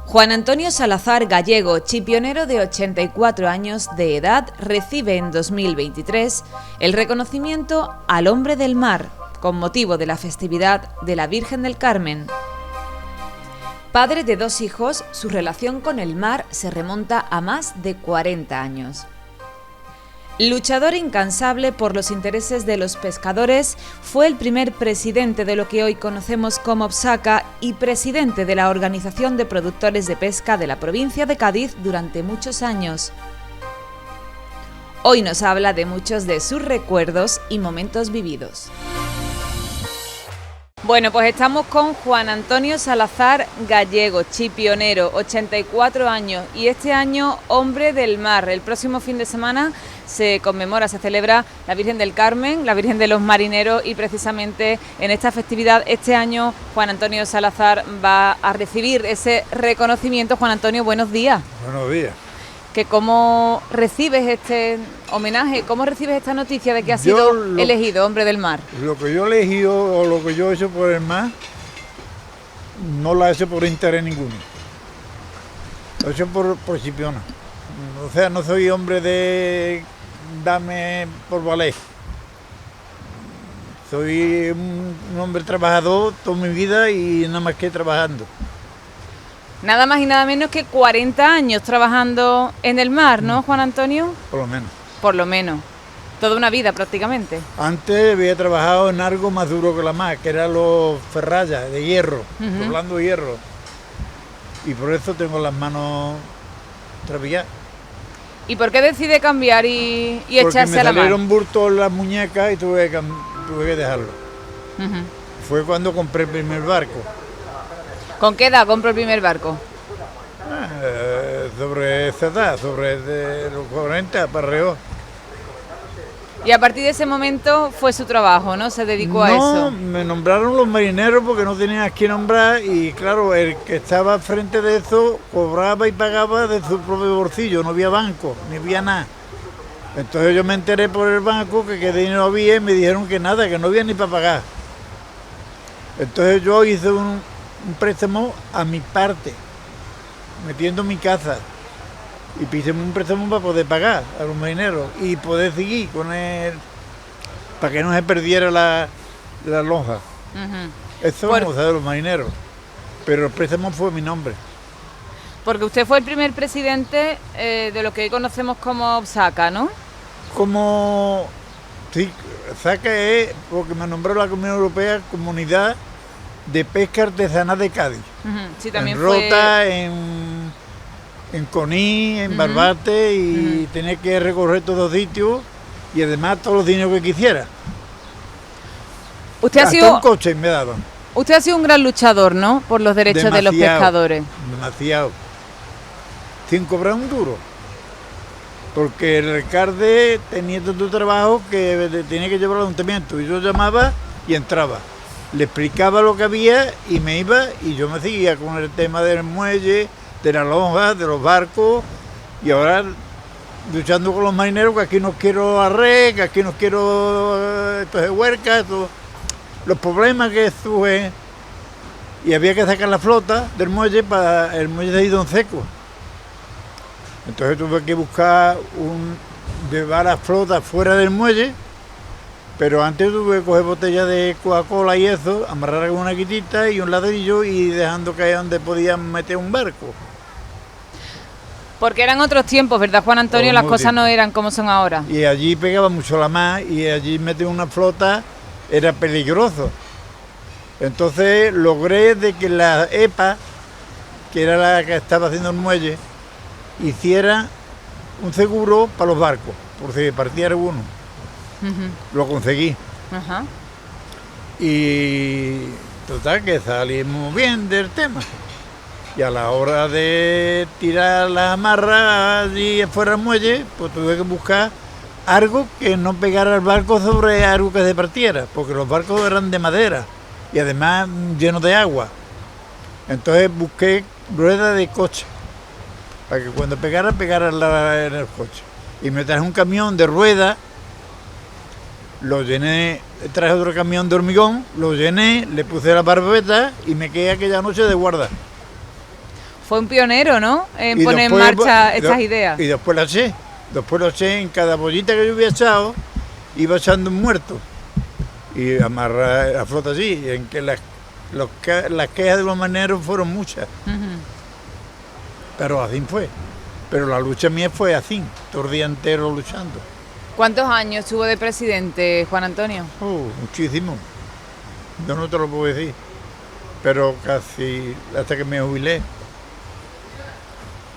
Juan Antonio Salazar Gallego, chipionero de 84 años de edad, recibe en 2023 el reconocimiento al Hombre del Mar, con motivo de la festividad de la Virgen del Carmen. Padre de 2 hijos, su relación con el mar se remonta a más de 40 años. Luchador incansable por los intereses de los pescadores, fue el primer presidente de lo que hoy conocemos como OPSACA y presidente de la Organización de Productores de Pesca de la provincia de Cádiz durante muchos años. Hoy nos habla de muchos de sus recuerdos y momentos vividos. Bueno, pues estamos con Juan Antonio Salazar Gallego, chipionero, 84 años y este año Hombre del Mar. El próximo fin de semana se celebra la Virgen del Carmen, la Virgen de los Marineros, y precisamente en esta festividad este año Juan Antonio Salazar va a recibir ese reconocimiento. Juan Antonio, buenos días. Buenos días. ¿Cómo recibes este homenaje? ¿Cómo recibes esta noticia de que has sido elegido Hombre del Mar? Lo que yo he elegido o lo que yo he hecho por el mar, no lo he hecho por interés ninguno. Lo he hecho por chipiona. O sea, no soy hombre de dame por valer. Soy un hombre trabajador toda mi vida y nada más que trabajando. Nada más y nada menos que 40 años trabajando en el mar, ¿no, Juan Antonio? Por lo menos. Por lo menos. Toda una vida prácticamente. Antes había trabajado en algo más duro que la mar, que eran los ferrallas de hierro, doblando hierro. Y por eso tengo las manos travilladas. ¿Y por qué decide cambiar y echarse a la mar? Porque me salieron burtos en las muñecas y tuve que dejarlo. Fue cuando compré el primer barco. ¿Con qué edad compró el primer barco? Sobre esa edad, sobre de los 40 para arriba. Y a partir de ese momento fue su trabajo, ¿no? Se dedicó a eso. No, me nombraron los marineros porque no tenían a quién nombrar y claro, el que estaba al frente de eso cobraba y pagaba de su propio bolsillo, no había banco, ni había nada. Entonces yo me enteré por el banco que qué dinero había y me dijeron que nada, que no había ni para pagar. Entonces yo hice un préstamo a mi parte, metiendo mi casa, y pise un préstamo para poder pagar a los marineros y poder seguir con él, para que no se perdiera la lonja. Eso es de los marineros, pero el préstamo fue mi nombre. Porque usted fue el primer presidente de lo que hoy conocemos como OPSACA, ¿no? Sí, OPSACA es porque me nombró la Comunidad Europea Comunidad de Pesca Artesanal de Cádiz. Sí, también en Rota, en Coní, en Barbate, y tenía que recorrer todos los sitios y además todos los dineros que quisiera. Usted hasta un coche me daban. Usted ha sido un gran luchador, ¿no? Por los derechos de los pescadores. Demasiado. Sin cobrar un duro. Porque el alcalde tenía tanto trabajo que tenía que llevar al ayuntamiento. Y yo llamaba y entraba. Le explicaba lo que había y me iba y yo me seguía con el tema del muelle, de la lonja, de los barcos, y ahora luchando con los marineros, que aquí no quiero arre, que aquí no quiero huercas, los problemas que surgen, y había que sacar la flota del muelle para el muelle de Idón Seco. Entonces tuve que buscar llevar la flota fuera del muelle. Pero antes tuve que coger botellas de Coca-Cola y eso, amarrar con una quitita y un ladrillo y dejando caer donde podían meter un barco. Porque eran otros tiempos, ¿verdad, Juan Antonio? Las cosas no eran como son ahora. Y allí pegaba mucho la mar y allí meter una flota era peligroso. Entonces logré de que la EPA, que era la que estaba haciendo el muelle, hiciera un seguro para los barcos, por si partiera alguno. Lo conseguí. Y total que salimos bien del tema. Y a la hora de tirar las amarras allí afuera del muelle, pues tuve que buscar algo que no pegara el barco sobre algo que se partiera, porque los barcos eran de madera y además llenos de agua. Entonces busqué ruedas de coche, para que cuando pegara en el coche. Y me traje un camión de ruedas lo llené, traje otro camión de hormigón, lo llené, le puse la barbeta y me quedé aquella noche de guarda. Fue un pionero, ¿no? En poner en marcha estas ideas. Y después lo eché en cada bollita que yo había echado, iba echando un muerto. Y amarrar la flota así, en que las quejas de los marineros fueron muchas. Pero así fue. Pero la lucha mía fue así, todo el día entero luchando. ¿Cuántos años estuvo de presidente, Juan Antonio? Muchísimo. Yo no te lo puedo decir. Pero casi hasta que me jubilé.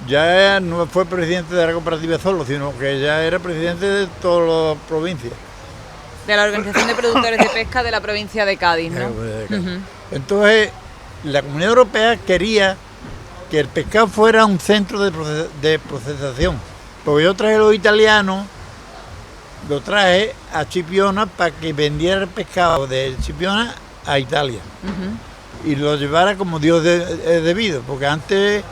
Ya no fue presidente de la cooperativa solo, sino que ya era presidente de todas las provincias. De la Organización de Productores de Pesca de la provincia de Cádiz, ¿no? Entonces, la Comunidad Europea quería que el pescado fuera un centro de procesación. Porque yo traje los italianos, lo traje a Chipiona para que vendiera el pescado de Chipiona a Italia. Y lo llevara como Dios es debido, porque antes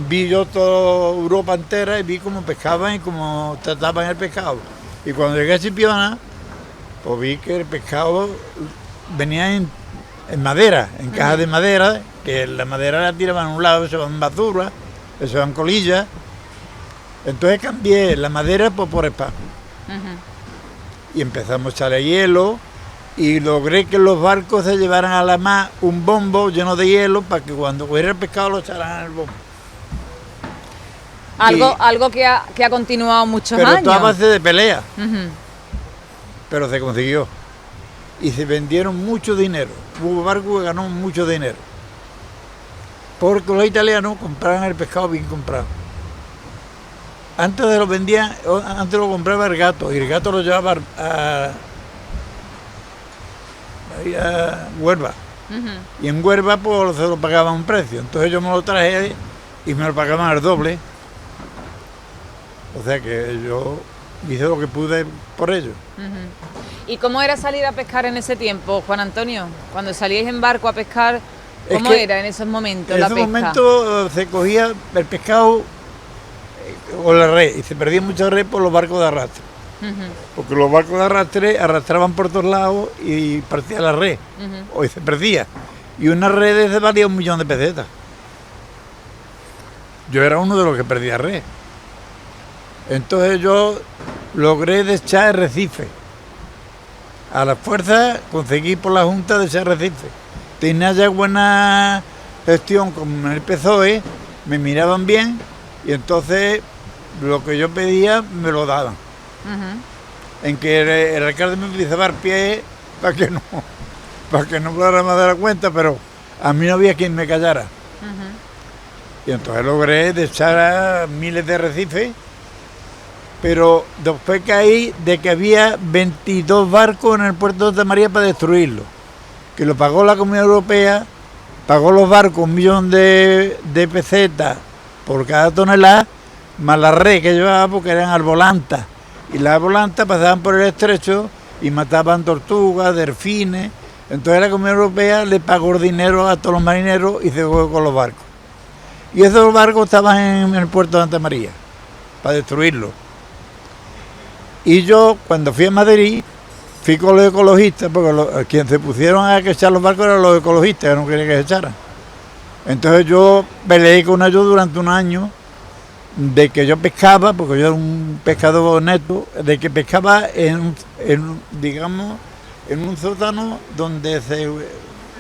vi yo toda Europa entera y vi cómo pescaban y cómo trataban el pescado. Y cuando llegué a Chipiona, pues vi que el pescado venía en madera, en cajas de madera, que la madera la tiraban a un lado, se van basura, se van colillas. Entonces cambié la madera por el pan. Y empezamos a echarle hielo y logré que los barcos se llevaran a la mar un bombo lleno de hielo para que cuando cogiera el pescado lo echaran en el bombo. Algo que ha continuado muchos años. Pero todo a base de pelea. Pero se consiguió. Y se vendieron mucho dinero. Hubo barcos que ganó mucho dinero. Porque los italianos compraban el pescado bien comprado. Antes lo vendían, antes lo compraba el gato, y el gato lo llevaba a Huelva. Y en Huelva pues se lo pagaban un precio. Entonces yo me lo traje y me lo pagaban al doble. O sea que yo hice lo que pude por ello. ¿Y cómo era salir a pescar en ese tiempo, Juan Antonio? Cuando salíais en barco a pescar, ¿cómo era en esos momentos la pesca? En esos momentos se cogía el pescado con la red y se perdía mucha red por los barcos de arrastre. Porque los barcos de arrastre arrastraban por todos lados y partía la red, o se perdía. Y una red valía 1 millón de pesetas. Yo era uno de los que perdía red. Entonces yo logré desechar el Recife. A la fuerza conseguí por la Junta desechar el Recife. Tenía ya buena gestión con el PSOE, me miraban bien y entonces lo que yo pedía me lo daban. En que el alcalde me utilizaba el pie para que no pudiera más dar cuenta, pero a mí no había quien me callara. Y entonces logré desechar a miles de arrecifes. Pero después caí de que había 22 barcos en el puerto de Santa María para destruirlo, que lo pagó la Comunidad Europea, pagó los barcos 1 millón de pesetas por cada tonelada, más la red que llevaba porque eran arbolantas, y las arbolantas pasaban por el estrecho y mataban tortugas, delfines. Entonces la Comunidad Europea le pagó el dinero a todos los marineros y se fue con los barcos. Y esos barcos estaban en el puerto de Santa María para destruirlo. Y yo, cuando fui a Madrid, fui con los ecologistas, porque quienes se pusieron a echar los barcos eran los ecologistas, que no querían que se echaran. Entonces yo peleé con ellos durante un año, de que yo pescaba, porque yo era un pescador neto, de que pescaba en un sótano donde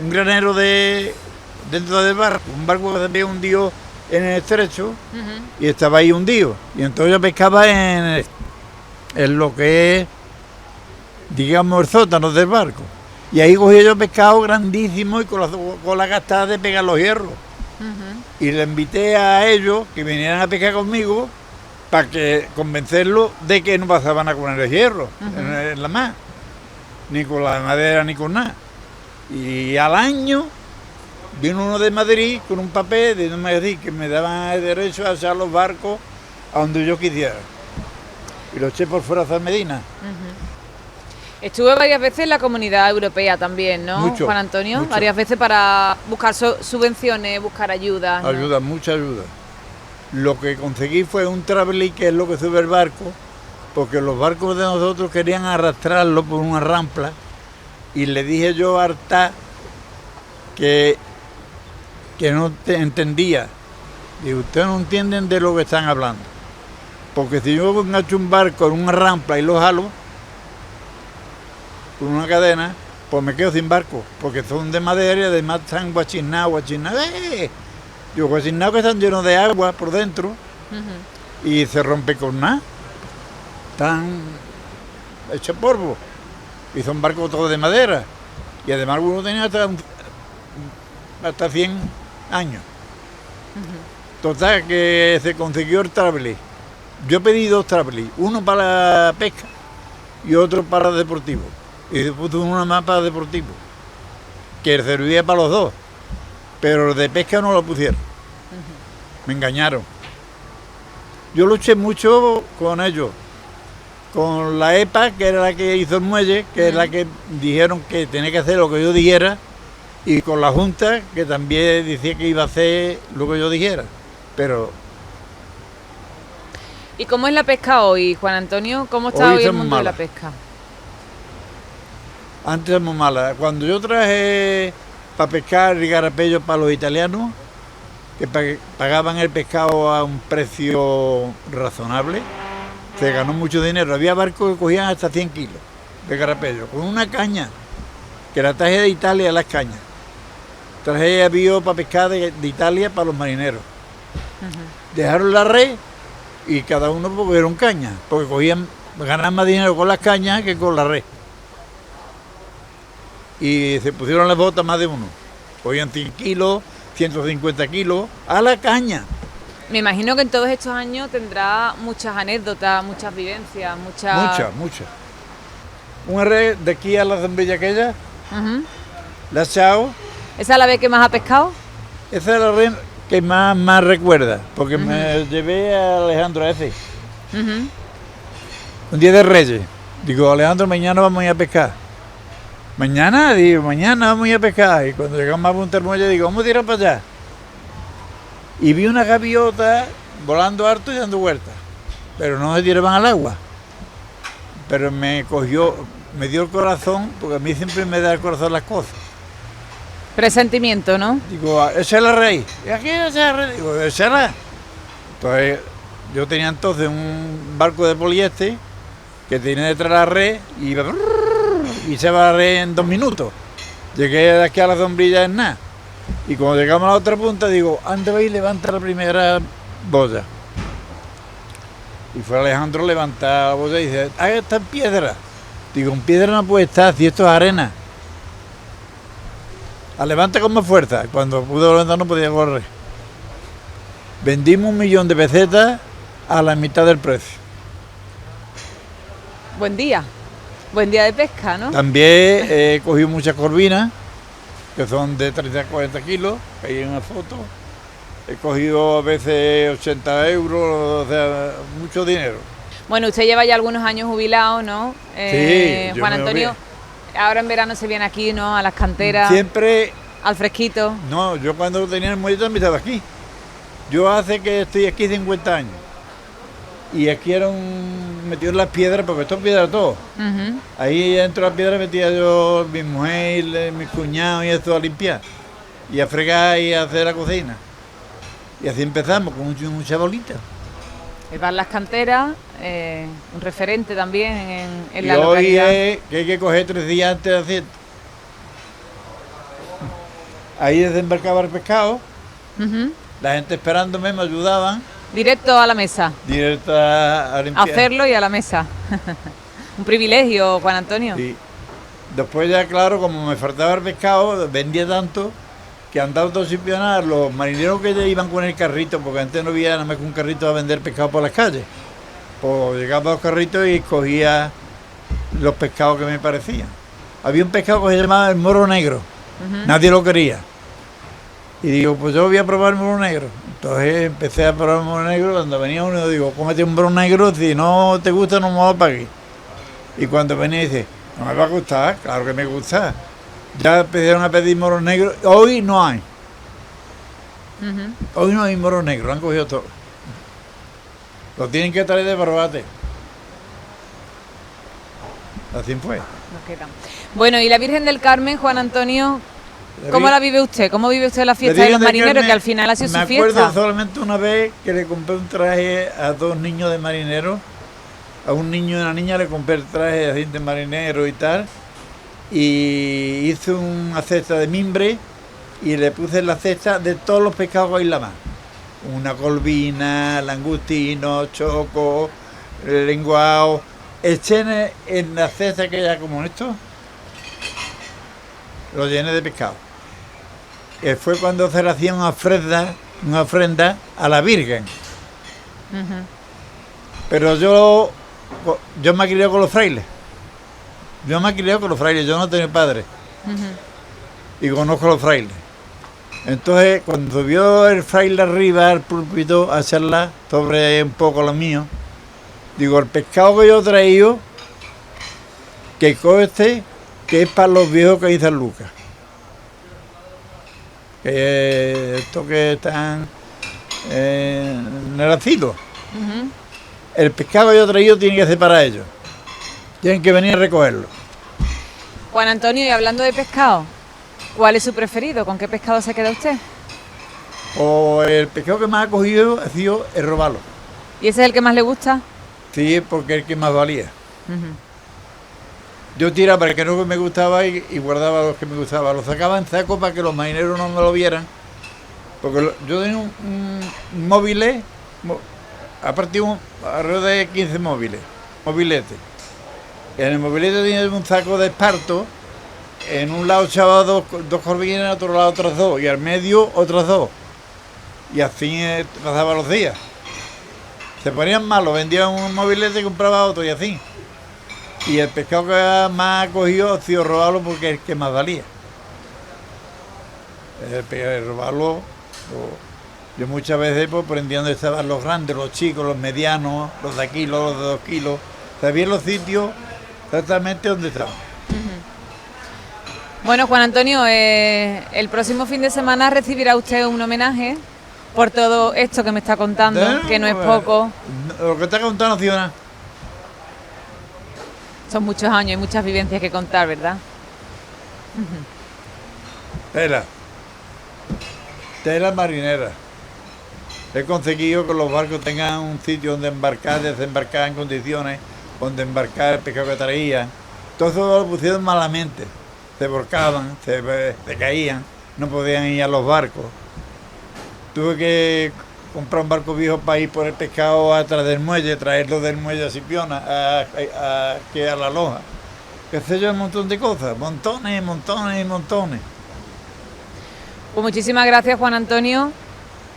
un granero dentro del barco, un barco que se había hundido en el estrecho, y estaba ahí hundido. Y entonces yo pescaba en lo que es, digamos, el sótano del barco. Y ahí cogí yo pescado grandísimo y con la gastada de pegar los hierros. Y le invité a ellos que vinieran a pescar conmigo para que convencerlos de que no pasaban a poner el hierro en la mar, ni con la madera ni con nada. Y al año vino uno de Madrid con un papel de Madrid que me daban el derecho a echar los barcos a donde yo quisiera. Y lo eché por fuera de San Medina. Estuve varias veces en la Comunidad Europea también, ¿no, mucho, Juan Antonio? Mucho. Varias veces para buscar subvenciones, buscar ayudas, ¿no? Ayuda, mucha ayuda. Lo que conseguí fue un traveli, que es lo que sube el barco, porque los barcos de nosotros querían arrastrarlo por una rampla y le dije yo a Artá que no entendía. Digo, ustedes no entienden de lo que están hablando, porque si yo engancho un barco en una rampla y lo jalo con una cadena, pues me quedo sin barco, porque son de madera y además están guachinados. Digo, guachinados que están llenos de agua por dentro y se rompe con nada. Están hechos polvo. Y son barcos todos de madera. Y además algunos tenían hasta 100 años. Total, que se consiguió el trable. Yo pedí 2 trables, uno para la pesca y otro para deportivo. Y se puso una más para deportivo, que servía para los dos. Pero los de pesca no lo pusieron. Me engañaron. Yo luché mucho con ellos. Con la EPA, que era la que hizo el muelle, que es la que dijeron que tenía que hacer lo que yo dijera, y con la Junta, que también decía que iba a hacer lo que yo dijera. Pero... ¿Y cómo es la pesca hoy, Juan Antonio? ¿Cómo está hoy el mundo de la pesca? Antes éramos malas. Cuando yo traje para pescar y garapellos para los italianos, que pagaban el pescado a un precio razonable, se ganó mucho dinero. Había barcos que cogían hasta 100 kilos de garapello, con una caña, que la traje de Italia las cañas. Traje avío para pescar de Italia para los marineros. Dejaron la red y cada uno cogieron caña, porque ganaban más dinero con las cañas que con la red. Y se pusieron las botas más de uno. Cogían 100 kilos, 150 kilos a la caña. Me imagino que en todos estos años tendrá muchas anécdotas, muchas vivencias, Muchas. Una red de aquí a la sombrilla aquella, la Chao. ¿Esa es la vez que más ha pescado? Esa es la red que más recuerda, porque me llevé a Alejandro a ese. Un día de Reyes. Digo, Alejandro, mañana vamos a ir a pescar. Mañana vamos a ir a pescar. Y cuando llegamos a Punta del Muelle, digo, vamos a tirar para allá. Y vi una gaviota volando harto y dando vueltas, pero no se tiraban al agua. Pero me dio el corazón, porque a mí siempre me da el corazón las cosas. Presentimiento, ¿no? Digo, esa es la rey. ¿Y aquí esa es la rey? Digo, esa es la. Entonces, yo tenía entonces un barco de poliéster que tenía detrás la red y se va la red en 2 minutos. Llegué de aquí a la sombrilla en nada. Y cuando llegamos a la otra punta, digo, anda y levanta la primera boya. Y fue Alejandro a levantar la boya y dice, está en piedra. Digo, en piedra no puede estar, si esto es arena. La levanta con más fuerza. Cuando pude levantar no podía correr. Vendimos 1.000.000 de pesetas a la mitad del precio. Buen día de pesca, ¿no? También he cogido muchas corvinas, que son de 30 a 40 kilos, ahí hay una foto. He cogido a veces 80 euros, o sea, mucho dinero. Bueno, usted lleva ya algunos años jubilado, ¿no? Sí, Juan Antonio, ahora en verano se viene aquí, ¿no? A las canteras. Siempre. Al fresquito. No, yo cuando tenía el muelle también estaba aquí. Yo hace que estoy aquí 50 años. Y aquí era metido en las piedras, porque esto es piedra todo. Ahí dentro de las piedras metía yo mi mujer, mis cuñados y esto a limpiar. Y a fregar y a hacer la cocina. Y así empezamos, con mucha bolita. Van las canteras, un referente también en la hoy localidad. Es que hay que coger 3 días antes de hacer. Ahí desembarcaba el pescado. La gente esperándome me ayudaban. Directo a la mesa. Directo a limpiar. Hacerlo y a la mesa. Un privilegio, Juan Antonio. Sí. Después ya, claro, como me faltaba el pescado, vendía tanto que andaba todo sin pionar. Los marineros que iban con el carrito, porque antes no había nada más que un carrito a vender pescado por las calles. Pues llegaba a los carritos y cogía los pescados que me parecían. Había un pescado que se llamaba el moro negro. Nadie lo quería. Y digo, pues yo voy a probar el moro negro. Entonces empecé a probar el moro negro. Cuando venía uno, digo, cómete un moro negro, si no te gusta no me va a pagar. Y cuando venía dice, no me va a gustar, claro que me gusta. Ya empezaron a pedir moros negros. Hoy no hay. Hoy no hay moros negros, han cogido todo. Lo tienen que traer de Barbate. así fue. Nos quedan. Bueno, y la Virgen del Carmen, Juan Antonio, ¿cómo la vive usted? ¿Cómo vive usted la fiesta de los marineros, Carmen, que al final ha sido su fiesta? Me acuerdo solamente una vez que le compré un traje a 2 niños de marineros. A un niño y una niña le compré el traje así de marinero y tal. Y hice una cesta de mimbre y le puse en la cesta de todos los pescados que hay en la mar. Una colbina, langostino, choco, lenguao. Eché en la cesta que era como esto, lo llené de pescado. Que fue cuando se le hacía una ofrenda a la Virgen. Uh-huh. Pero yo me he criado con los frailes. Yo no tengo padre. Uh-huh. Y conozco a los frailes. Entonces, cuando subió el fraile arriba al púlpito a charlar sobre un poco lo mío, digo, el pescado que yo he traído, que conste que es para los viejos que hay San Lucas. Que estos que están en el asilo. Uh-huh. El pescado que yo he traído tiene que ser para ellos. Tienen que venir a recogerlo. Juan Antonio, y hablando de pescado, ¿cuál es su preferido? ¿Con qué pescado se queda usted? O el pescado que más ha cogido ha sido el robalo. ¿Y ese es el que más le gusta? Sí, porque es el que más valía. Uh-huh. Yo tiraba el que no me gustaba y guardaba los que me gustaban. Los sacaba en saco para que los marineros no me lo vieran. Porque yo tenía un móvil, aparte alrededor de 15 mobiletes. En el mobilete tenía un saco de esparto. En un lado echaba dos corvinas, en otro lado otras 2. Y al medio otras 2. Y así pasaba los días. Se ponían malos, vendían un mobilete y compraba otro y así. Y el pescado que más ha cogido ha sido robarlo porque es el que más valía. El robarlo, yo muchas veces pues, aprendí dónde estaban los grandes, los chicos, los medianos, los de kilos, los de 2 kilos. Sabía los sitios exactamente dónde estaban. Bueno, Juan Antonio, el próximo fin de semana recibirá usted un homenaje por todo esto que me está contando, que no es poco. Lo que está contando, Fiona. Son muchos años y muchas vivencias que contar, ¿verdad? Tela marinera. He conseguido que los barcos tengan un sitio donde embarcar, desembarcar en condiciones, donde embarcar el pescado que traían. Todo eso lo pusieron malamente. Se volcaban, se caían, no podían ir a los barcos. Tuve que comprar un barco viejo para ir por el pescado atrás del muelle, traerlo del muelle a Cipiona, a la Loja. Qué sé yo, un montón de cosas, montones. Pues muchísimas gracias, Juan Antonio,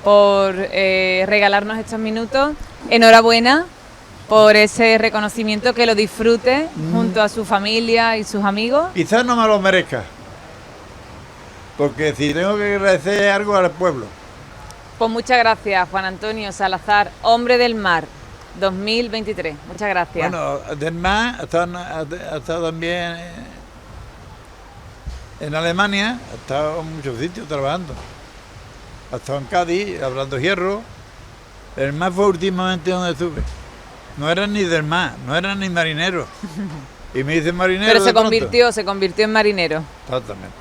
por regalarnos estos minutos. Enhorabuena por ese reconocimiento, que lo disfrute junto a su familia y sus amigos. Quizás no me lo merezca, porque si tengo que agradecer algo al pueblo. Pues muchas gracias, Juan Antonio Salazar, Hombre del Mar 2023. Muchas gracias. Bueno, del mar ha estado también en Alemania, ha estado en muchos sitios trabajando. Ha estado en Cádiz, hablando hierro. El mar fue últimamente donde estuve. No era ni del mar, no era ni marinero. Y me dicen marinero. Pero se convirtió en marinero. Exactamente.